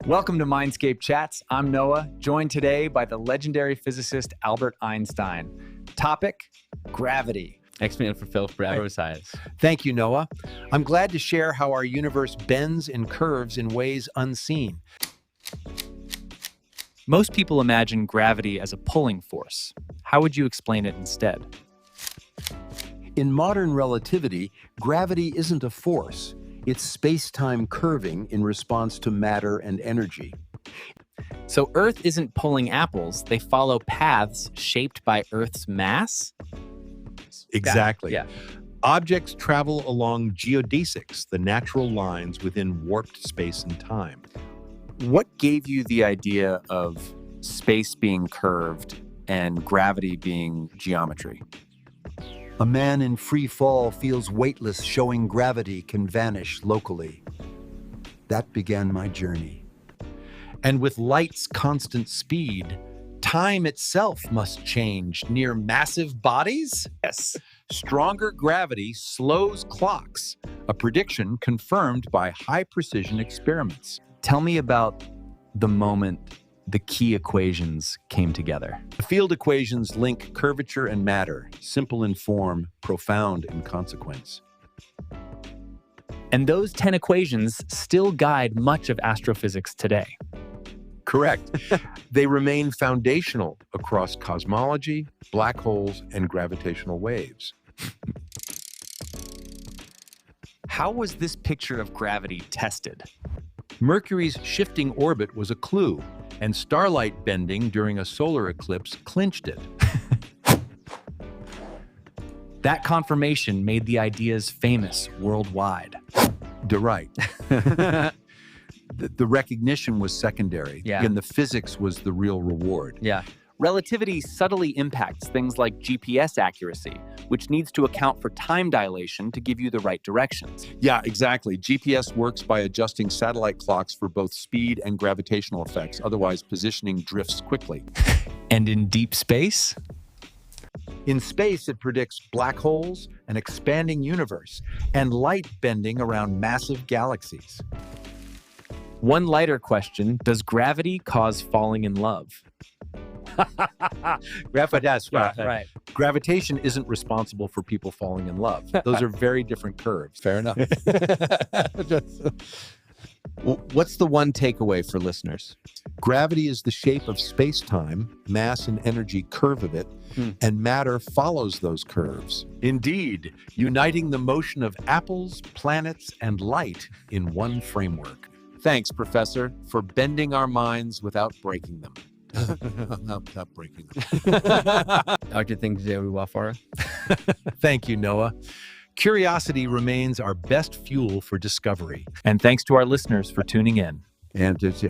Welcome to Mindscape Chats. I'm Noah, joined today by the legendary physicist Albert Einstein. Topic, gravity. X-Men for Phil for Science. Thank you, Noah. I'm glad to share how our universe bends and curves in ways unseen. Most people imagine gravity as a pulling force. How would you explain it instead? In modern relativity, gravity isn't a force. It's space-time curving in response to matter and energy. So Earth isn't pulling apples, they follow paths shaped by Earth's mass? Exactly. Yeah. Objects travel along geodesics, the natural lines within warped space and time. What gave you the idea of space being curved and gravity being geometry? A man in free fall feels weightless, showing gravity can vanish locally. That began my journey. And with light's constant speed, time itself must change near massive bodies? Yes. Stronger gravity slows clocks, a prediction confirmed by high-precision experiments. Tell me about the moment the key equations came together. The field equations link curvature and matter, simple in form, profound in consequence. And those 10 equations still guide much of astrophysics today. Correct. They remain foundational across cosmology, black holes, and gravitational waves. How was this picture of gravity tested? Mercury's shifting orbit was a clue, and starlight bending during a solar eclipse clinched it. That confirmation made the ideas famous worldwide. Right. The recognition was secondary, Yeah. and the physics was the real reward. Yeah. Relativity subtly impacts things like GPS accuracy, which needs to account for time dilation to give you the right directions. Yeah, exactly. GPS works by adjusting satellite clocks for both speed and gravitational effects. Otherwise, positioning drifts quickly. And in deep space? In space, it predicts black holes, an expanding universe, and light bending around massive galaxies. One lighter question, does gravity cause falling in love? Right. Gravitation isn't responsible for people falling in love. Those are very different curves. Fair enough. What's the one takeaway for listeners? Gravity is the shape of space-time, mass and energy curve of it, and matter follows those curves. Indeed, uniting the motion of apples, planets, and light in one framework. Thanks, Professor, for bending our minds without breaking them. Not breaking them. Dr. Things Wafara. Thank you, Noah. Curiosity remains our best fuel for discovery. And thanks to our listeners for tuning in. And it's